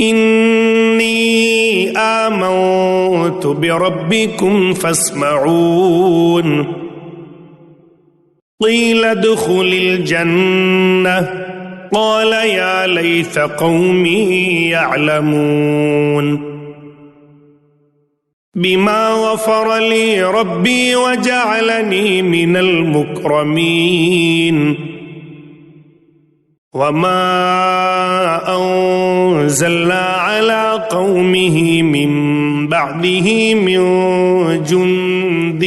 إني آمنت بربكم فاسمعون قيل ادخل الجنة قال يا ليت قومي يعلمون بما غفر لي ربي وجعلني من المكرمين وما أنزلنا على قومه من بعده من جند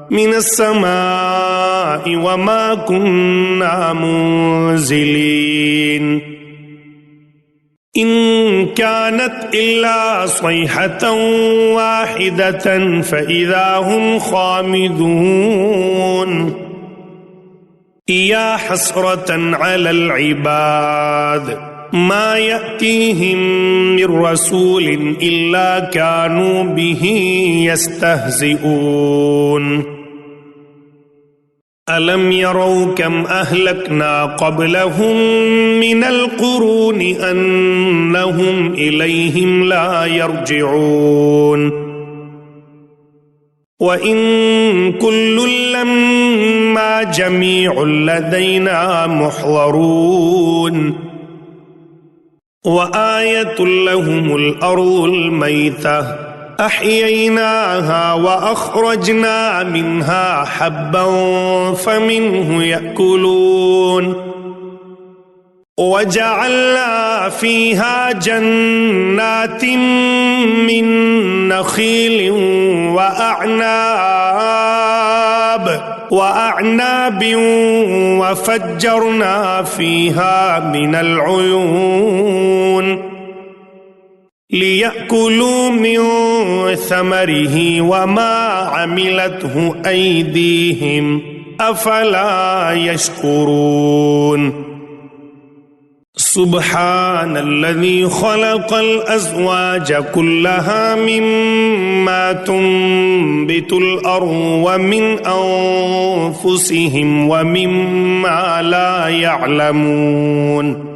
من السماء وما كنا منزلين إن كانت إلا صيحة واحدة فإذا هم خامدون يا حسرة على العباد ما يأتيهم من رسول إلا كانوا به يستهزئون ألم يروا كم أهلكنا قبلهم من القرون أنهم إليهم لا يرجعون وإن كل لما جميع لدينا محضرون وآية لهم الأرض الميتة أحييناها وأخرجنا منها حبا فمنه يأكلون وجعلنا فيها جنات من نخيل وأعناب وفجرنا فيها من العيون ليأكلوا من ثمره وما عملته أيديهم أفلا يشكرون سبحان الذي خلق الأزواج كلها مما تنبت الأرض ومن أنفسهم ومما لا يعلمون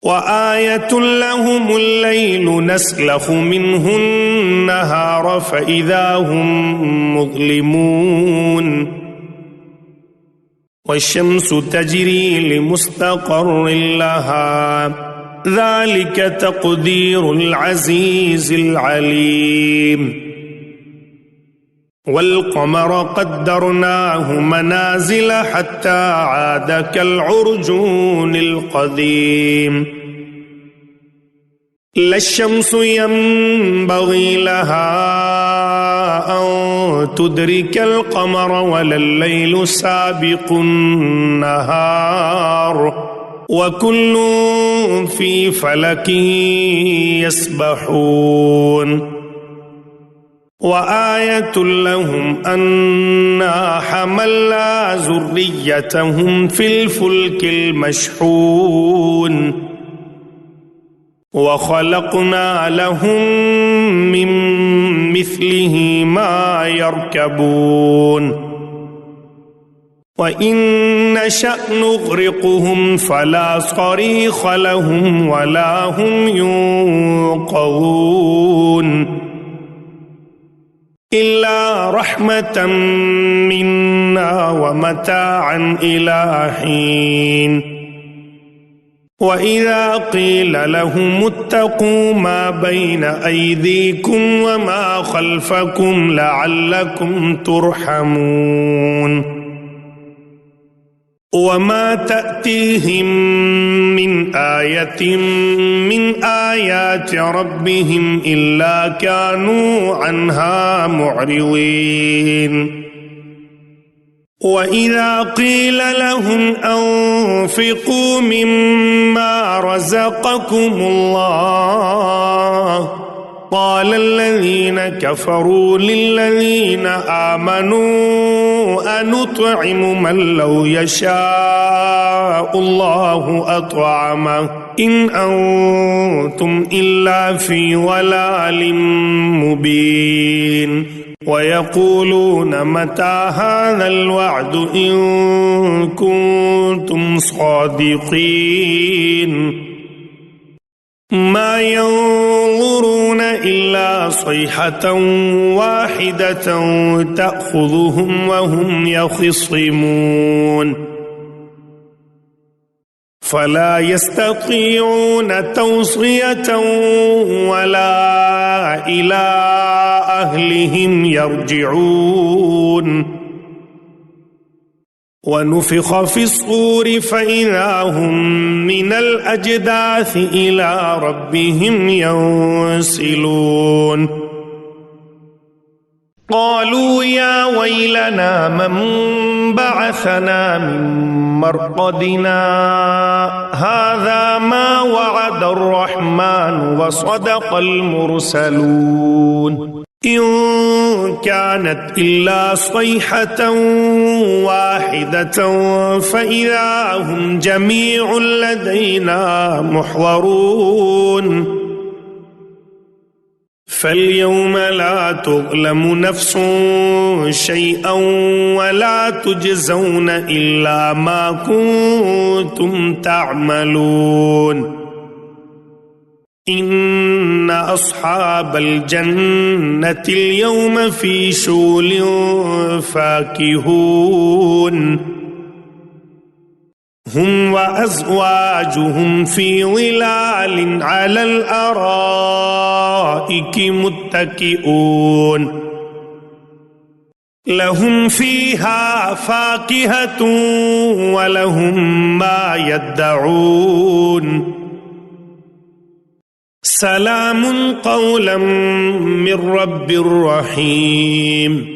وآية لهم الليل نسلخ منه النهار فإذا هم مظلمون والشمس تجري لمستقر لها ذلك تقدير العزيز العليم والقمر قدرناه منازل حتى عاد كالعرجون القديم لا الشمس ينبغي لها أن تدرك القمر ولا الليل سابق النهار وكل في فلك يسبحون وآية لهم أنا حملنا ذريتهم في الفلك المشحون وخلقنا لهم من مثله ما يركبون وإن نشأ نغرقهم فلا صريخ لهم ولا هم ينقذون إلا رحمة منا ومتاعا إلى حين وإذا قيل لهم اتقوا ما بين أيديكم وما خلفكم لعلكم ترحمون وما تأتيهم من آية من آيات ربهم إلا كانوا عنها معرضين وإذا قيل لهم أنفقوا مما رزقكم الله قال الذين كفروا للذين آمنوا أنطعم من لو يشاء الله أطعمه إن أنتم إلا في ضلال مبين ويقولون متى هذا الوعد إن كنتم صادقين ما ينظرون إلا صيحة واحدة تأخذهم وهم يخصمون فلا يستطيعون توصية ولا إلى أهلهم يرجعون ونفخ في الصور فإذا هم من الأجداث إلى ربهم ينسلون قالوا يا ويلنا من بعثنا من مرقدنا هذا ما وعد الرحمن وصدق المرسلون إن كانت إلا صيحة واحدة فإذا هم جميع لدينا محضرون فاليوم لا تظلم نفس شيئا ولا تجزون إلا ما كنتم تعملون إن أصحاب الجنة اليوم في شغل فاكهون هم وأزواجهم في ظلال على الأرائك متكئون لهم فيها فاكهة ولهم ما يدعون سلام قولا من رب رحيم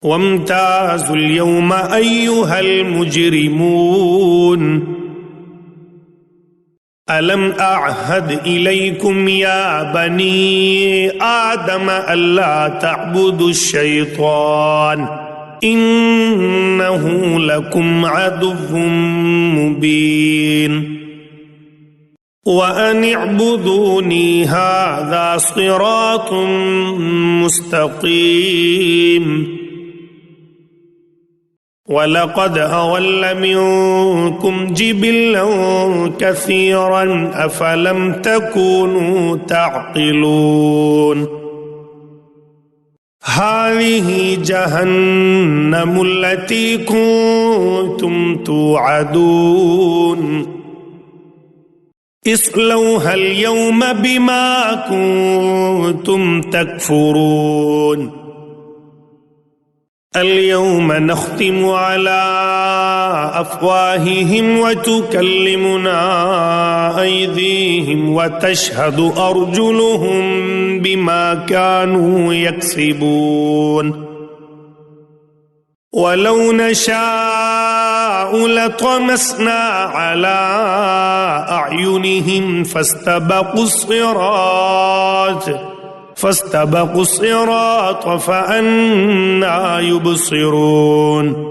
وامتازوا اليوم أيها المجرمون ألم أعهد إليكم يا بني آدم ألا تعبدوا الشيطان إنه لكم عدو مبين وأن اعبدوني هذا صراط مستقيم ولقد أضل منكم جبلا كثيرا أفلم تكونوا تعقلون هذه جهنم التي كنتم توعدون اصلوها اليوم بما كنتم تكفرون اليوم نختم على أفواههم وتكلمنا أيديهم وتشهد أرجلهم بما كانوا يكسبون ولو نشاء لطمسنا على أعينهم فاستبقوا الصراط فأنى يبصرون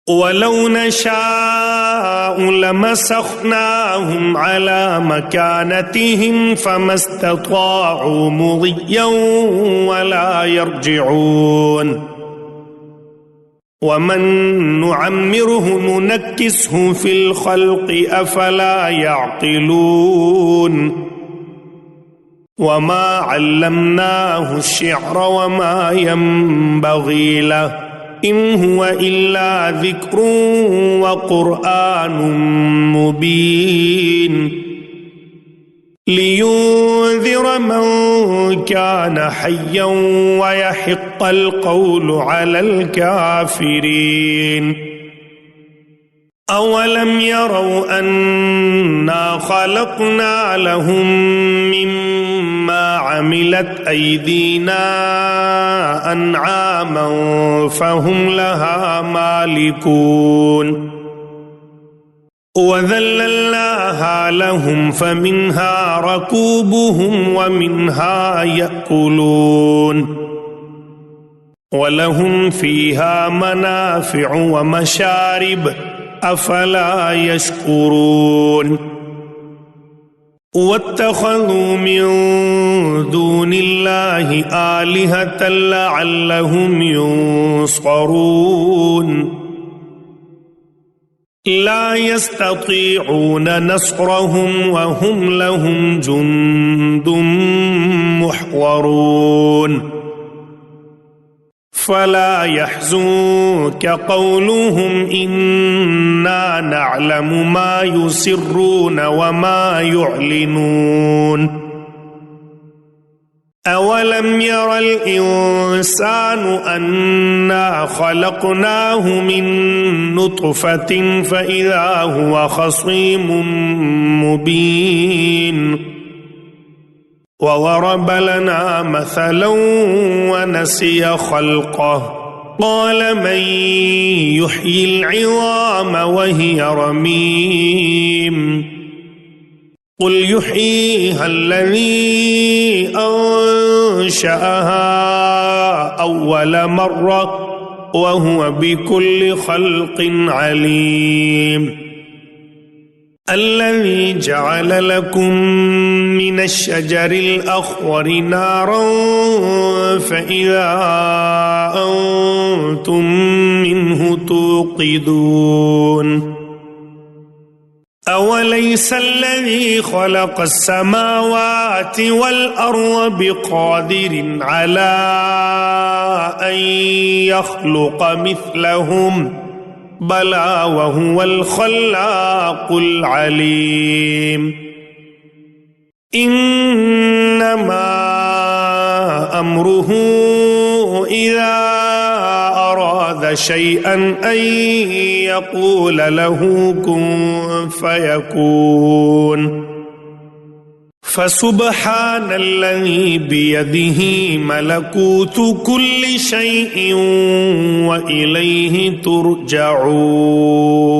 ولو نشاء لمسخناهم على مكانتهم فما استطاعوا مضيا ولا يرجعون ومن نعمره ننكسه في الخلق أفلا يعقلون وما علمناه الشعر وما ينبغي له إن هو إلا ذكر وقرآن مبين لينذر من كان حيا ويحق القول على الكافرين أولم يروا أنا خلقنا لهم مما عملت أيدينا أنعاما فهم لها مالكون وذللناها لهم فمنها ركوبهم ومنها يأكلون ولهم فيها منافع ومشارب أفلا يشكرون واتخذوا من دون الله آلهة لعلهم ينصرون لا يستطيعون نصرهم وهم لهم جند محضرون فلا يحزنك قولهم إنا نعلم ما يسرون وما يعلنون أولم ير الإنسان أنا خلقناه من نطفة فإذا هو خصيم مبين وضرب لنا مثلا ونسي خلقه قال من يحيي العظام وهي رميم قل يحييها الذي أنشأها أول مرة وهو بكل خلق عليم الذي جعل لكم من الشجر الأخضر نارا فإذا أنتم منه توقدون أوليس الذي خلق السماوات والأرض بقادر على أن يخلق مثلهم بلى وهو الخلاق العليم إنما أمره إذا أراد شيئا أن يقول له كن فيكون فسبحان الذي بيده ملكوت كل شيء وإليه ترجعون